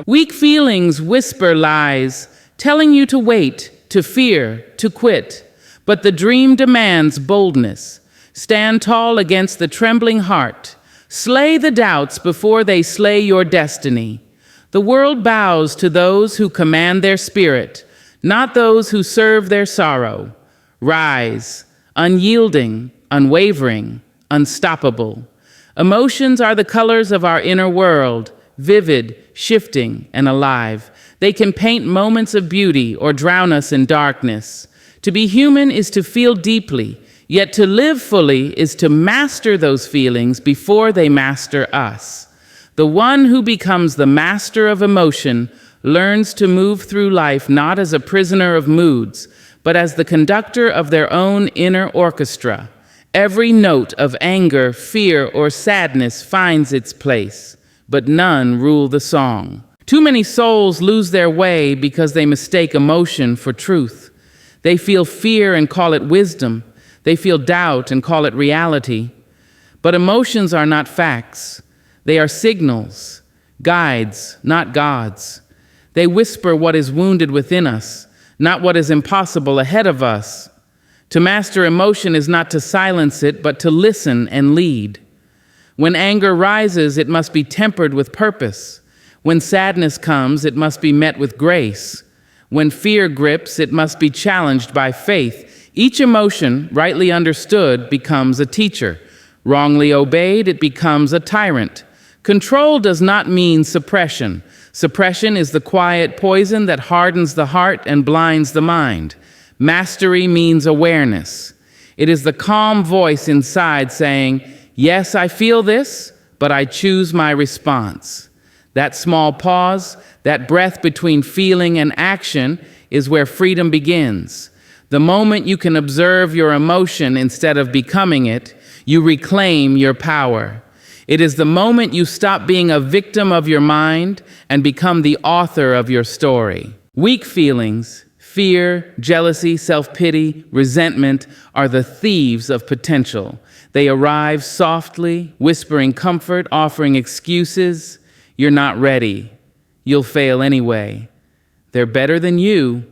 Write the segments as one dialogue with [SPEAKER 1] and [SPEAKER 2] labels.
[SPEAKER 1] Weak feelings whisper lies, telling you to wait, to fear, to quit. But the dream demands boldness. Stand tall against the trembling heart. Slay the doubts before they slay your destiny. The world bows to those who command their spirit, not those who serve their sorrow. Rise, unyielding, unwavering, unstoppable. Emotions are the colors of our inner world, vivid, shifting, and alive. They can paint moments of beauty or drown us in darkness. To be human is to feel deeply, yet to live fully is to master those feelings before they master us. The one who becomes the master of emotion learns to move through life not as a prisoner of moods, but as the conductor of their own inner orchestra. Every note of anger, fear, or sadness finds its place, but none rule the song. Too many souls lose their way because they mistake emotion for truth. They feel fear and call it wisdom. They feel doubt and call it reality. But emotions are not facts. They are signals, guides, not gods. They whisper what is wounded within us, not what is impossible ahead of us. To master emotion is not to silence it, but to listen and lead. When anger rises, it must be tempered with purpose. When sadness comes, it must be met with grace. When fear grips, it must be challenged by faith. Each emotion, rightly understood, becomes a teacher. Wrongly obeyed, it becomes a tyrant. Control does not mean suppression. Suppression is the quiet poison that hardens the heart and blinds the mind. Mastery means awareness. It is the calm voice inside saying, "Yes, I feel this, but I choose my response." That small pause, that breath between feeling and action, is where freedom begins. The moment you can observe your emotion instead of becoming it, you reclaim your power. It is the moment you stop being a victim of your mind and become the author of your story. Weak feelings, fear, jealousy, self-pity, resentment are the thieves of potential. They arrive softly, whispering comfort, offering excuses. You're not ready. You'll fail anyway. They're better than you,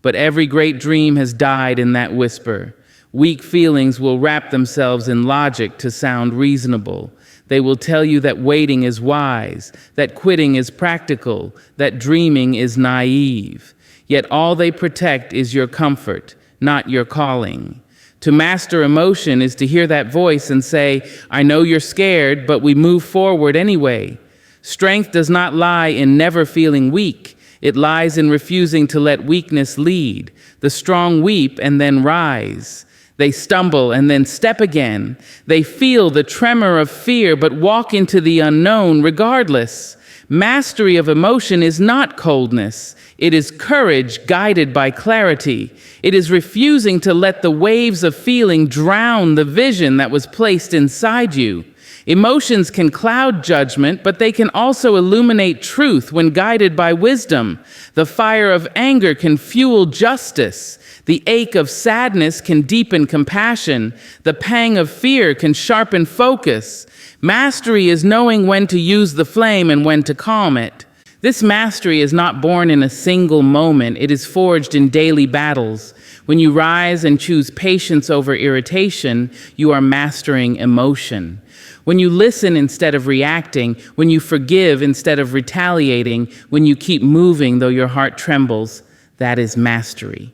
[SPEAKER 1] but every great dream has died in that whisper. Weak feelings will wrap themselves in logic to sound reasonable. They will tell you that waiting is wise, that quitting is practical, that dreaming is naive. Yet all they protect is your comfort, not your calling. To master emotion is to hear that voice and say, "I know you're scared, but we move forward anyway." Strength does not lie in never feeling weak. It lies in refusing to let weakness lead. The strong weep and then rise. They stumble and then step again. They feel the tremor of fear but walk into the unknown regardless. Mastery of emotion is not coldness. It is courage guided by clarity. It is refusing to let the waves of feeling drown the vision that was placed inside you. Emotions can cloud judgment, but they can also illuminate truth when guided by wisdom. The fire of anger can fuel justice. The ache of sadness can deepen compassion. The pang of fear can sharpen focus. Mastery is knowing when to use the flame and when to calm it. This mastery is not born in a single moment. It is forged in daily battles. When you rise and choose patience over irritation, you are mastering emotion. When you listen instead of reacting, when you forgive instead of retaliating, when you keep moving though your heart trembles, that is mastery.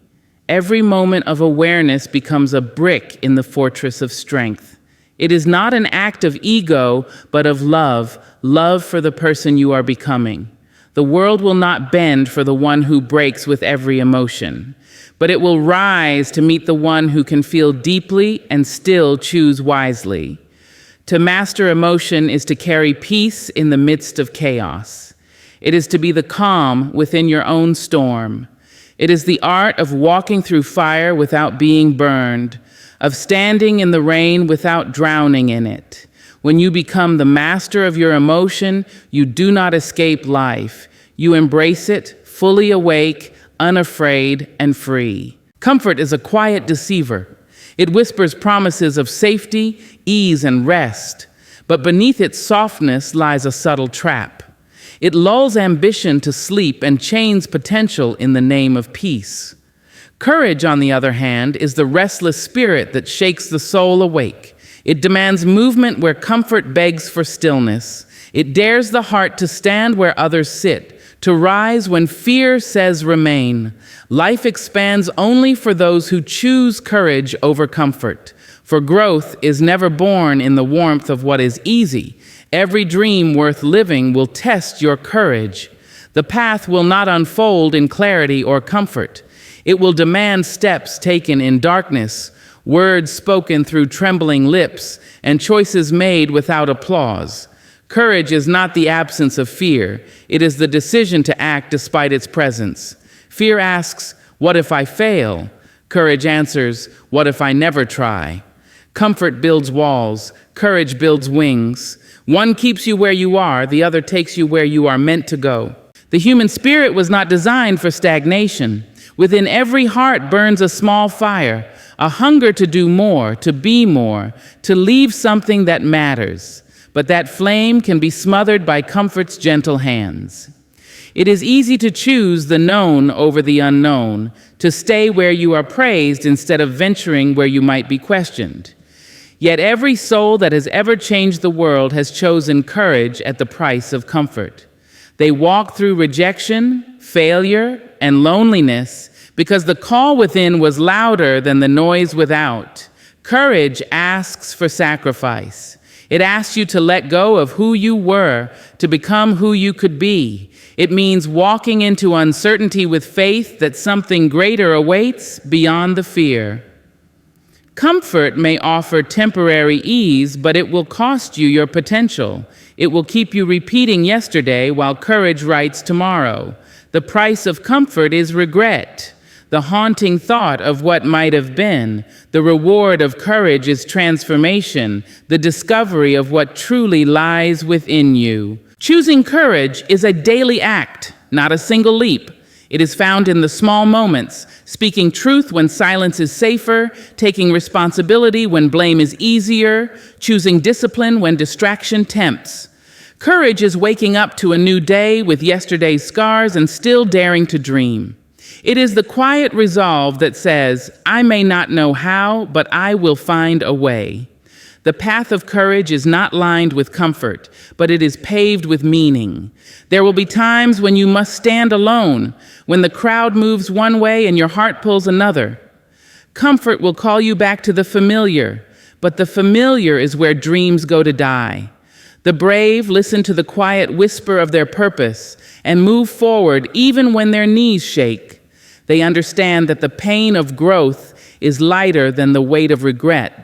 [SPEAKER 1] Every moment of awareness becomes a brick in the fortress of strength. It is not an act of ego, but of love, love for the person you are becoming. The world will not bend for the one who breaks with every emotion, but it will rise to meet the one who can feel deeply and still choose wisely. To master emotion is to carry peace in the midst of chaos. It is to be the calm within your own storm. It is the art of walking through fire without being burned, of standing in the rain without drowning in it. When you become the master of your emotion, you do not escape life. You embrace it, fully awake, unafraid, and free. Comfort is a quiet deceiver. It whispers promises of safety, ease, and rest, but beneath its softness lies a subtle trap. It lulls ambition to sleep and chains potential in the name of peace. Courage, on the other hand, is the restless spirit that shakes the soul awake. It demands movement where comfort begs for stillness. It dares the heart to stand where others sit, to rise when fear says remain. Life expands only for those who choose courage over comfort. For growth is never born in the warmth of what is easy. Every dream worth living will test your courage. The path will not unfold in clarity or comfort. It will demand steps taken in darkness, words spoken through trembling lips, and choices made without applause. Courage is not the absence of fear. It is the decision to act despite its presence. Fear asks, "What if I fail?" Courage answers, "What if I never try?" Comfort builds walls. Courage builds wings. One keeps you where you are. The other takes you where you are meant to go. The human spirit was not designed for stagnation. Within every heart burns a small fire, a hunger to do more, to be more, to leave something that matters. But that flame can be smothered by comfort's gentle hands. It is easy to choose the known over the unknown, to stay where you are praised instead of venturing where you might be questioned. Yet every soul that has ever changed the world has chosen courage at the price of comfort. They walk through rejection, failure, and loneliness because the call within was louder than the noise without. Courage asks for sacrifice. It asks you to let go of who you were to become who you could be. It means walking into uncertainty with faith that something greater awaits beyond the fear. Comfort may offer temporary ease, but it will cost you your potential. It will keep you repeating yesterday while courage writes tomorrow. The price of comfort is regret, the haunting thought of what might have been. The reward of courage is transformation, the discovery of what truly lies within you. Choosing courage is a daily act, not a single leap. It is found in the small moments, speaking truth when silence is safer, taking responsibility when blame is easier, choosing discipline when distraction tempts. Courage is waking up to a new day with yesterday's scars and still daring to dream. It is the quiet resolve that says, "I may not know how, but I will find a way." The path of courage is not lined with comfort, but it is paved with meaning. There will be times when you must stand alone, when the crowd moves one way and your heart pulls another. Comfort will call you back to the familiar, but the familiar is where dreams go to die. The brave listen to the quiet whisper of their purpose and move forward even when their knees shake. They understand that the pain of growth is lighter than the weight of regret.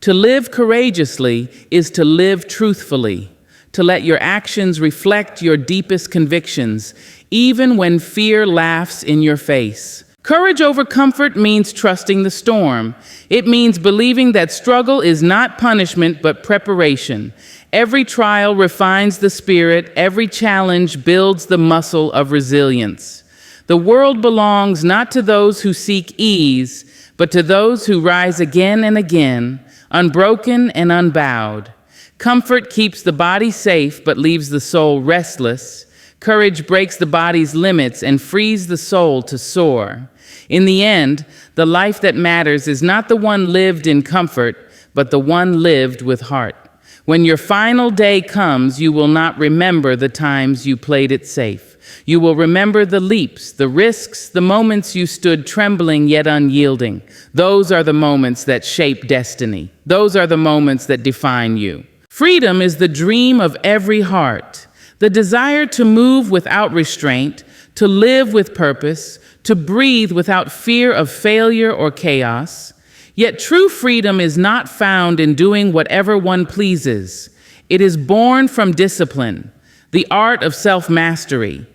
[SPEAKER 1] To live courageously is to live truthfully, to let your actions reflect your deepest convictions, even when fear laughs in your face. Courage over comfort means trusting the storm. It means believing that struggle is not punishment but preparation. Every trial refines the spirit, every challenge builds the muscle of resilience. The world belongs not to those who seek ease, but to those who rise again and again, unbroken and unbowed. Comfort keeps the body safe but leaves the soul restless. Courage breaks the body's limits and frees the soul to soar. In the end, the life that matters is not the one lived in comfort, but the one lived with heart. When your final day comes, you will not remember the times you played it safe. You will remember the leaps, the risks, the moments you stood trembling yet unyielding. Those are the moments that shape destiny. Those are the moments that define you. Freedom is the dream of every heart. The desire to move without restraint, to live with purpose, to breathe without fear of failure or chaos. Yet true freedom is not found in doing whatever one pleases. It is born from discipline, the art of self-mastery.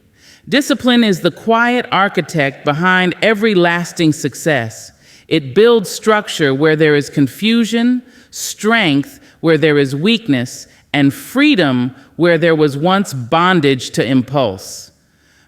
[SPEAKER 1] Discipline is the quiet architect behind every lasting success. It builds structure where there is confusion, strength where there is weakness, and freedom where there was once bondage to impulse.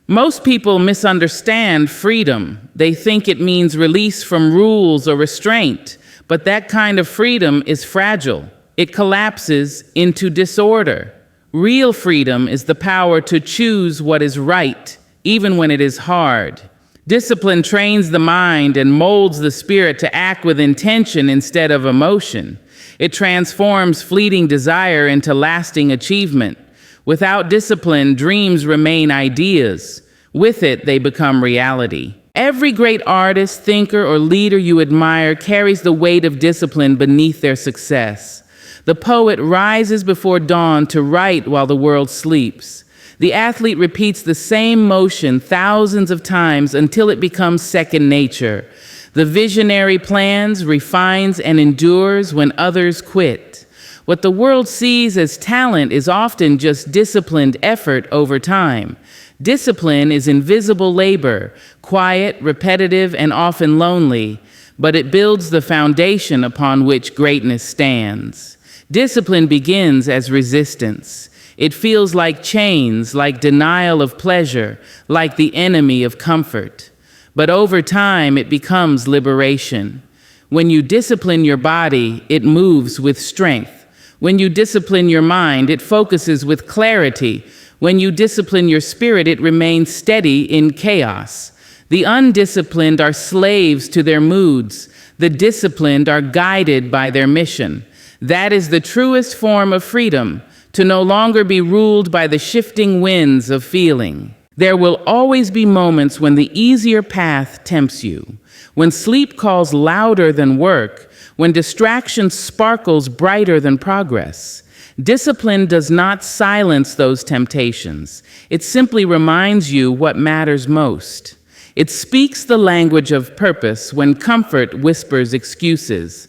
[SPEAKER 1] Most people misunderstand freedom. They think it means release from rules or restraint, but that kind of freedom is fragile. It collapses into disorder. Real freedom is the power to choose what is right, even when it is hard. Discipline trains the mind and molds the spirit to act with intention instead of emotion. It transforms fleeting desire into lasting achievement. Without discipline, dreams remain ideas. With it, they become reality. Every great artist, thinker, or leader you admire carries the weight of discipline beneath their success. The poet rises before dawn to write while the world sleeps. The athlete repeats the same motion thousands of times until it becomes second nature. The visionary plans, refines, and endures when others quit. What the world sees as talent is often just disciplined effort over time. Discipline is invisible labor, quiet, repetitive, and often lonely, but it builds the foundation upon which greatness stands. Discipline begins as resistance. It feels like chains, like denial of pleasure, like the enemy of comfort. But over time, it becomes liberation. When you discipline your body, it moves with strength. When you discipline your mind, it focuses with clarity. When you discipline your spirit, it remains steady in chaos. The undisciplined are slaves to their moods. The disciplined are guided by their mission. That is the truest form of freedom, to no longer be ruled by the shifting winds of feeling. There will always be moments when the easier path tempts you, when sleep calls louder than work, when distraction sparkles brighter than progress. Discipline does not silence those temptations. It simply reminds you what matters most. It speaks the language of purpose when comfort whispers excuses.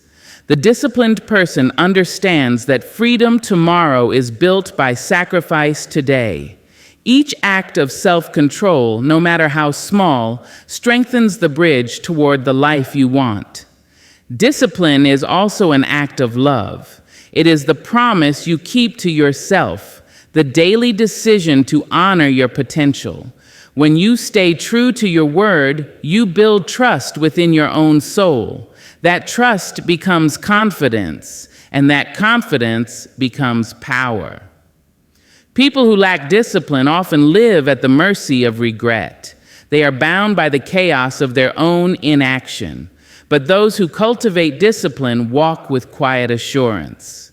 [SPEAKER 1] The disciplined person understands that freedom tomorrow is built by sacrifice today. Each act of self-control, no matter how small, strengthens the bridge toward the life you want. Discipline is also an act of love. It is the promise you keep to yourself, the daily decision to honor your potential. When you stay true to your word, you build trust within your own soul. That trust becomes confidence, and that confidence becomes power. People who lack discipline often live at the mercy of regret. They are bound by the chaos of their own inaction. But those who cultivate discipline walk with quiet assurance.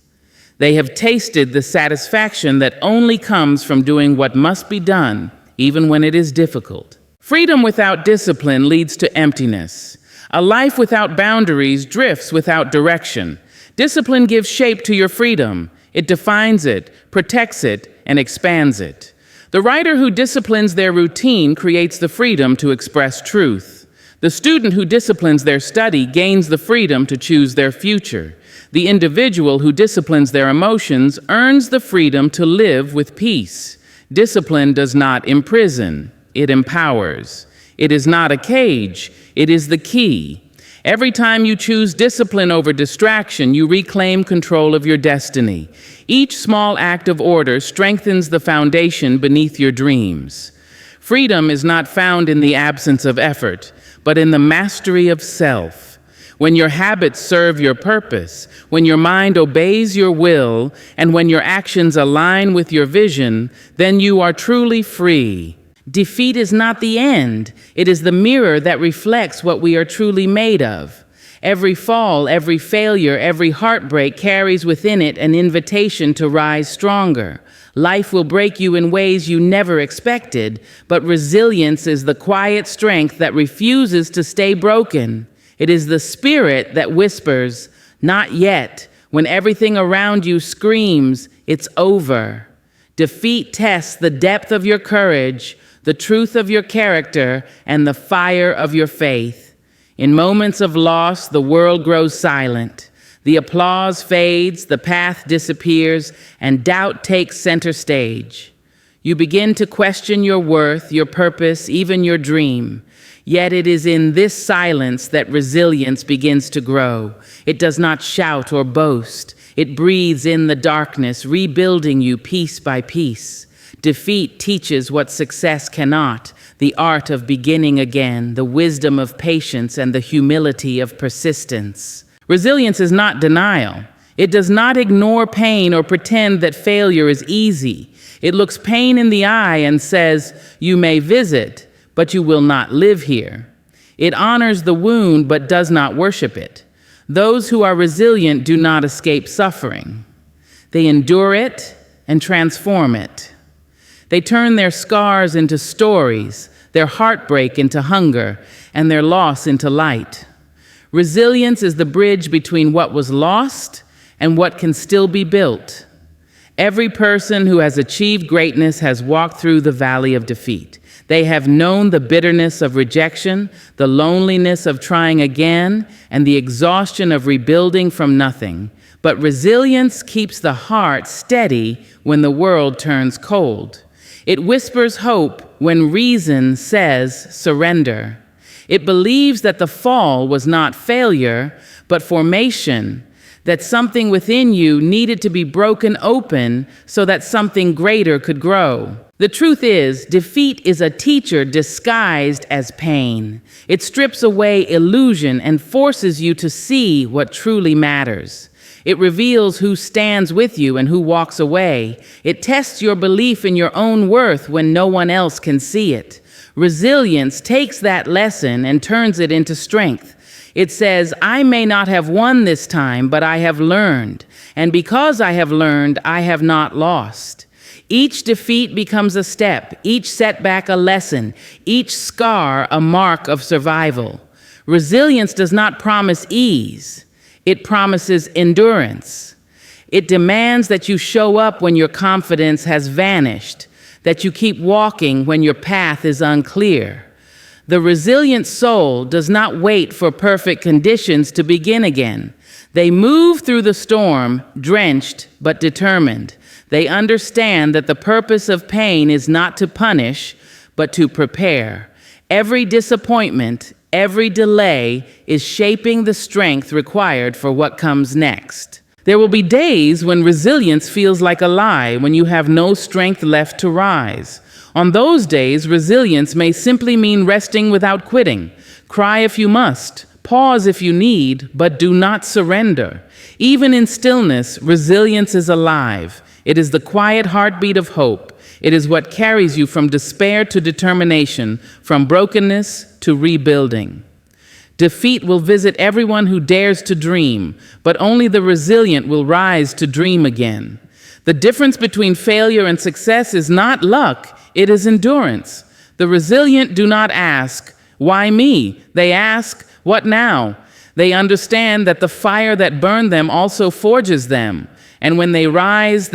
[SPEAKER 1] They have tasted the satisfaction that only comes from doing what must be done, even when it is difficult. Freedom without discipline leads to emptiness. A life without boundaries drifts without direction. Discipline gives shape to your freedom. It defines it, protects it, and expands it. The writer who disciplines their routine creates the freedom to express truth. The student who disciplines their study gains the freedom to choose their future. The individual who disciplines their emotions earns the freedom to live with peace. Discipline does not imprison, it empowers. It is not a cage, it is the key. Every time you choose discipline over distraction, you reclaim control of your destiny. Each small act of order strengthens the foundation beneath your dreams. Freedom is not found in the absence of effort, but in the mastery of self. When your habits serve your purpose, when your mind obeys your will, and when your actions align with your vision, then you are truly free. Defeat is not the end. It is the mirror that reflects what we are truly made of. Every fall, every failure, every heartbreak carries within it an invitation to rise stronger. Life will break you in ways you never expected, but resilience is the quiet strength that refuses to stay broken. It is the spirit that whispers, "Not yet," when everything around you screams, "It's over." Defeat tests the depth of your courage, the truth of your character, and the fire of your faith. In moments of loss, the world grows silent. The applause fades, the path disappears, and doubt takes center stage. You begin to question your worth, your purpose, even your dream. Yet it is in this silence that resilience begins to grow. It does not shout or boast. It breathes in the darkness, rebuilding you piece by piece. Defeat teaches what success cannot, the art of beginning again, the wisdom of patience, and the humility of persistence. Resilience is not denial. It does not ignore pain or pretend that failure is easy. It looks pain in the eye and says, "You may visit, but you will not live here." It honors the wound but does not worship it. Those who are resilient do not escape suffering. They endure it and transform it. They turn their scars into stories, their heartbreak into hunger, and their loss into light. Resilience is the bridge between what was lost and what can still be built. Every person who has achieved greatness has walked through the valley of defeat. They have known the bitterness of rejection, the loneliness of trying again, and the exhaustion of rebuilding from nothing. But resilience keeps the heart steady when the world turns cold. It whispers hope when reason says surrender. It believes that the fall was not failure, but formation, that something within you needed to be broken open so that something greater could grow. The truth is, defeat is a teacher disguised as pain. It strips away illusion and forces you to see what truly matters. It reveals who stands with you and who walks away. It tests your belief in your own worth when no one else can see it. Resilience takes that lesson and turns it into strength. It says, "I may not have won this time, but I have learned. And because I have learned, I have not lost." Each defeat becomes a step, each setback a lesson, each scar a mark of survival. Resilience does not promise ease. It promises endurance. It demands that you show up when your confidence has vanished, that you keep walking when your path is unclear. The resilient soul does not wait for perfect conditions to begin again. They move through the storm, drenched but determined. They understand that the purpose of pain is not to punish, but to prepare. Every disappointment, every delay is shaping the strength required for what comes next. There will be days when resilience feels like a lie, when you have no strength left to rise. On those days, resilience may simply mean resting without quitting. Cry if you must, pause if you need, but do not surrender. Even in stillness, resilience is alive. It is the quiet heartbeat of hope. It is what carries you from despair to determination, from brokenness to rebuilding. Defeat will visit everyone who dares to dream, but only the resilient will rise to dream again. The difference between failure and success is not luck, it is endurance. The resilient do not ask, "Why me?" They ask, "What now?" They understand that the fire that burned them also forges them. And when they rise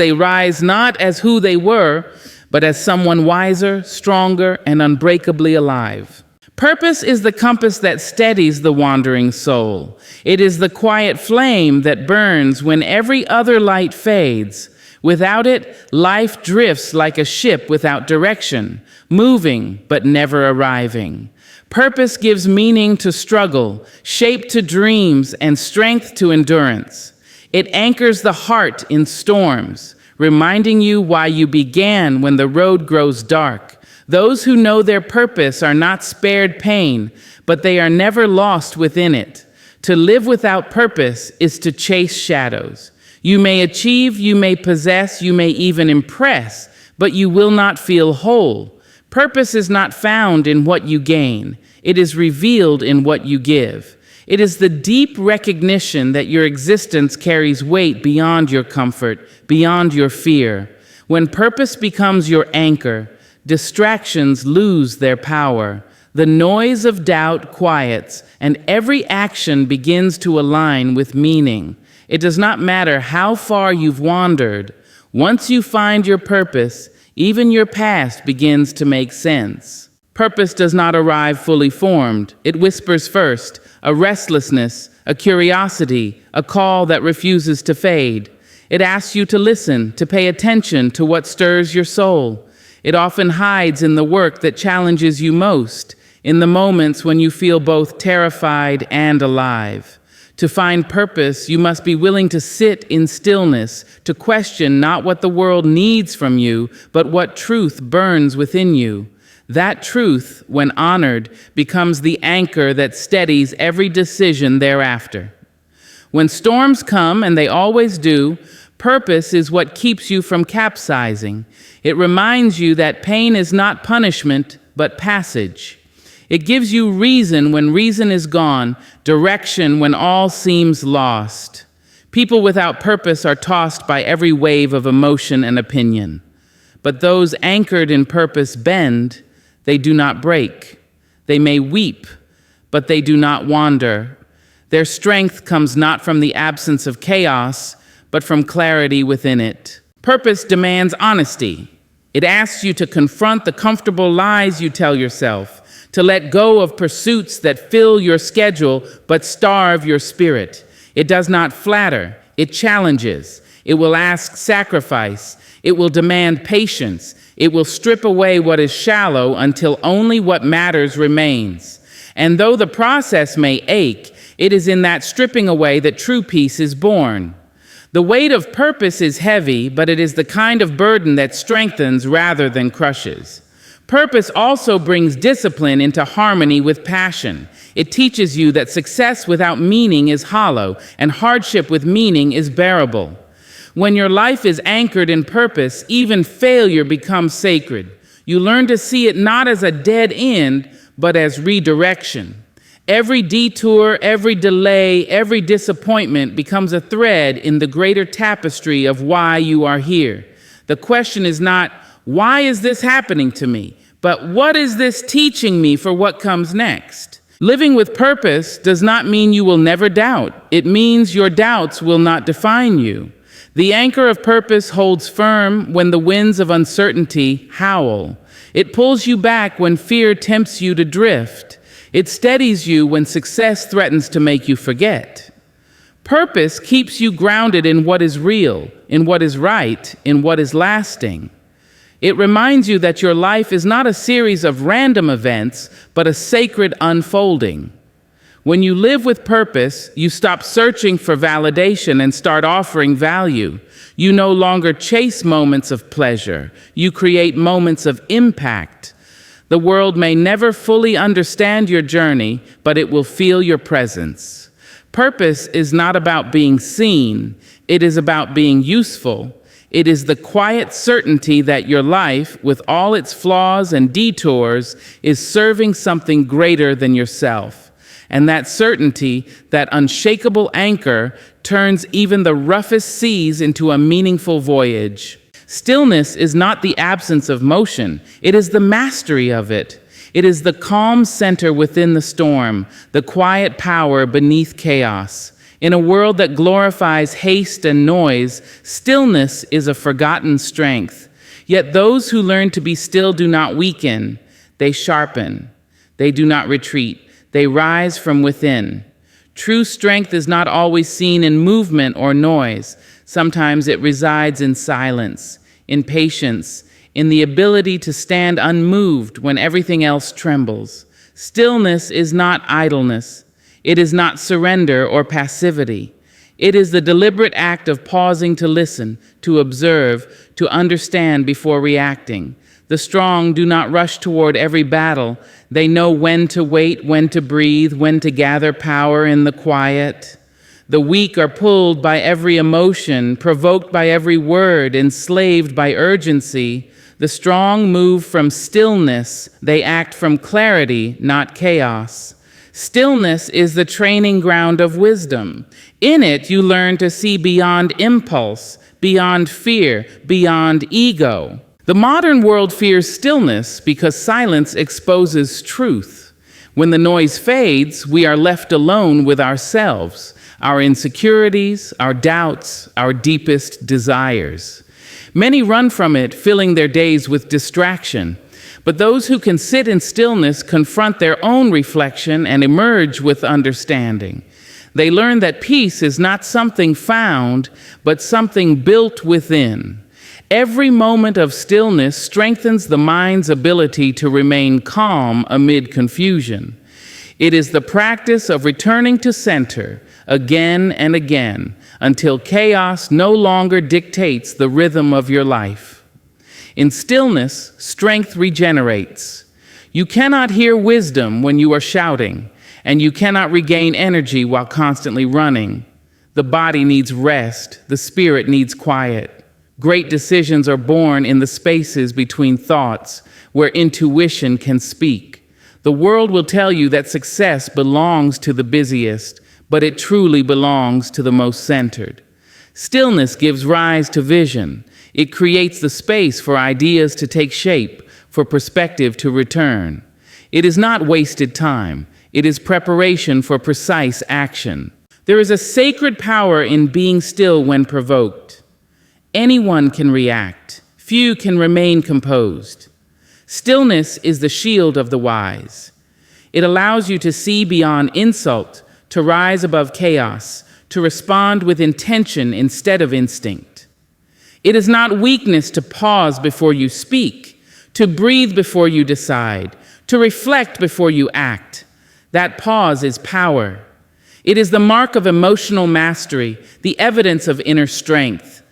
[SPEAKER 1] not as who they were, but as someone wiser, stronger, and unbreakably alive. Purpose is the compass that steadies the wandering soul. It is the quiet flame that burns when every other light fades. Without it, life drifts like a ship without direction, moving but never arriving. Purpose gives meaning to struggle, shape to dreams, and strength to endurance. It anchors the heart in storms, reminding you why you began when the road grows dark. Those who know their purpose are not spared pain, but they are never lost within it. To live without purpose is to chase shadows. You may achieve, you may possess, you may even impress, but you will not feel whole. Purpose is not found in what you gain. It is revealed in what you give. It is the deep recognition that your existence carries weight beyond your comfort, beyond your fear. When purpose becomes your anchor, distractions lose their power. The noise of doubt quiets, and every action begins to align with meaning. It does not matter how far you've wandered. Once you find your purpose, even your past begins to make sense. Purpose does not arrive fully formed. It whispers first, a restlessness, a curiosity, a call that refuses to fade. It asks you to listen, to pay attention to what stirs your soul. It often hides in the work that challenges you most, in the moments when you feel both terrified and alive. To find purpose, you must be willing to sit in stillness, to question not what the world needs from you, but what truth burns within you. That truth, when honored, becomes the anchor that steadies every decision thereafter. When storms come, and they always do, purpose is what keeps you from capsizing. It reminds you that pain is not punishment, but passage. It gives you reason when reason is gone, direction when all seems lost. People without purpose are tossed by every wave of emotion and opinion. But those anchored in purpose bend, they do not break. They may weep, but they do not wander. Their strength comes not from the absence of chaos, but from clarity within it. Purpose demands honesty. It asks you to confront the comfortable lies you tell yourself, to let go of pursuits that fill your schedule but starve your spirit. It does not flatter, it challenges. It will ask sacrifice. It will demand patience. It will strip away what is shallow until only what matters remains. And though the process may ache, it is in that stripping away that true peace is born. The weight of purpose is heavy, but it is the kind of burden that strengthens rather than crushes. Purpose also brings discipline into harmony with passion. It teaches you that success without meaning is hollow, and hardship with meaning is bearable. When your life is anchored in purpose, even failure becomes sacred. You learn to see it not as a dead end, but as redirection. Every detour, every delay, every disappointment becomes a thread in the greater tapestry of why you are here. The question is not, why is this happening to me? But what is this teaching me for what comes next? Living with purpose does not mean you will never doubt. It means your doubts will not define you. The anchor of purpose holds firm when the winds of uncertainty howl. It pulls you back when fear tempts you to drift. It steadies you when success threatens to make you forget. Purpose keeps you grounded in what is real, in what is right, in what is lasting. It reminds you that your life is not a series of random events, but a sacred unfolding. When you live with purpose, you stop searching for validation and start offering value. You no longer chase moments of pleasure. You create moments of impact. The world may never fully understand your journey, but it will feel your presence. Purpose is not about being seen. It is about being useful. It is the quiet certainty that your life, with all its flaws and detours, is serving something greater than yourself. And that certainty, that unshakable anchor, turns even the roughest seas into a meaningful voyage. Stillness is not the absence of motion. It is the mastery of it. It is the calm center within the storm, the quiet power beneath chaos. In a world that glorifies haste and noise, stillness is a forgotten strength. Yet those who learn to be still do not weaken. They sharpen. They do not retreat. They rise from within. True strength is not always seen in movement or noise. Sometimes it resides in silence, in patience, in the ability to stand unmoved when everything else trembles. Stillness is not idleness. It is not surrender or passivity. It is the deliberate act of pausing to listen, to observe, to understand before reacting. The strong do not rush toward every battle. They know when to wait, when to breathe, when to gather power in the quiet. The weak are pulled by every emotion, provoked by every word, enslaved by urgency. The strong move from stillness. They act from clarity, not chaos. Stillness is the training ground of wisdom. In it, you learn to see beyond impulse, beyond fear, beyond ego. The modern world fears stillness because silence exposes truth. When the noise fades, we are left alone with ourselves, our insecurities, our doubts, our deepest desires. Many run from it, filling their days with distraction. But those who can sit in stillness confront their own reflection and emerge with understanding. They learn that peace is not something found, but something built within. Every moment of stillness strengthens the mind's ability to remain calm amid confusion. It is the practice of returning to center again and again until chaos no longer dictates the rhythm of your life. In stillness, strength regenerates. You cannot hear wisdom when you are shouting, and you cannot regain energy while constantly running. The body needs rest. The spirit needs quiet. Great decisions are born in the spaces between thoughts, where intuition can speak. The world will tell you that success belongs to the busiest, but it truly belongs to the most centered. Stillness gives rise to vision. It creates the space for ideas to take shape, for perspective to return. It is not wasted time. It is preparation for precise action. There is a sacred power in being still when provoked. Anyone can react. Few can remain composed. Stillness is the shield of the wise. It allows you to see beyond insult, to rise above chaos, to respond with intention instead of instinct. It is not weakness to pause before you speak, to breathe before you decide, to reflect before you act. That pause is power. It is the mark of emotional mastery, the evidence of inner strength.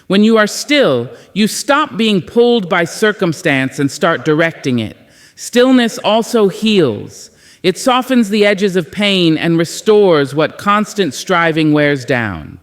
[SPEAKER 1] When you are still, you stop being pulled by circumstance and start directing it. Stillness also heals. It softens the edges of pain and restores what constant striving wears down.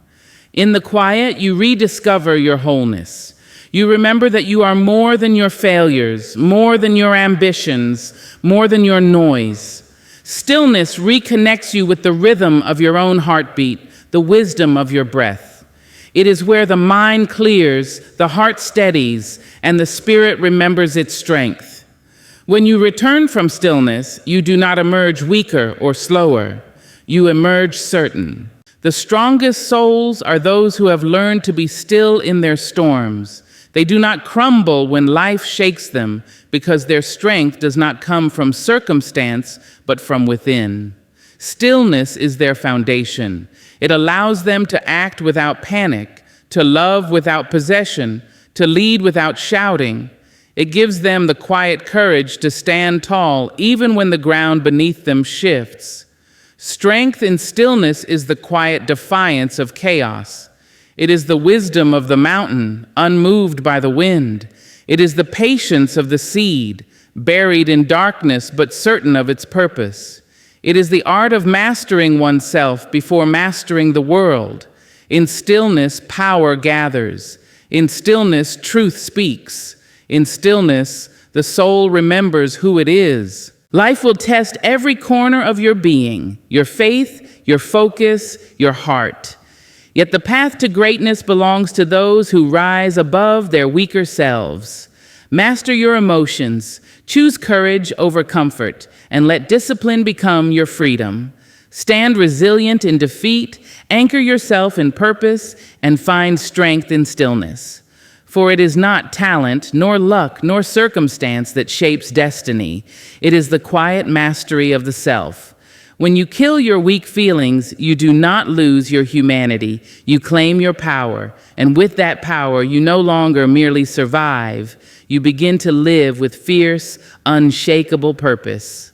[SPEAKER 1] In the quiet, you rediscover your wholeness. You remember that you are more than your failures, more than your ambitions, more than your noise. Stillness reconnects you with the rhythm of your own heartbeat, the wisdom of your breath. It is where the mind clears, the heart steadies, and the spirit remembers its strength. When you return from stillness, you do not emerge weaker or slower. You emerge certain. The strongest souls are those who have learned to be still in their storms. They do not crumble when life shakes them, because their strength does not come from circumstance, but from within. Stillness is their foundation. It allows them to act without panic, to love without possession, to lead without shouting. It gives them the quiet courage to stand tall even when the ground beneath them shifts. Strength in stillness is the quiet defiance of chaos. It is the wisdom of the mountain, unmoved by the wind. It is the patience of the seed, buried in darkness but certain of its purpose. It is the art of mastering oneself before mastering the world. In stillness, power gathers. In stillness, truth speaks. In stillness, the soul remembers who it is. Life will test every corner of your being, your faith, your focus, your heart. Yet the path to greatness belongs to those who rise above their weaker selves. Master your emotions, choose courage over comfort, and let discipline become your freedom. Stand resilient in defeat, anchor yourself in purpose, and find strength in stillness. For it is not talent, nor luck, nor circumstance that shapes destiny. It is the quiet mastery of the self. When you kill your weak feelings, you do not lose your humanity. You claim your power, and with that power, you no longer merely survive. You begin to live with fierce, unshakable purpose.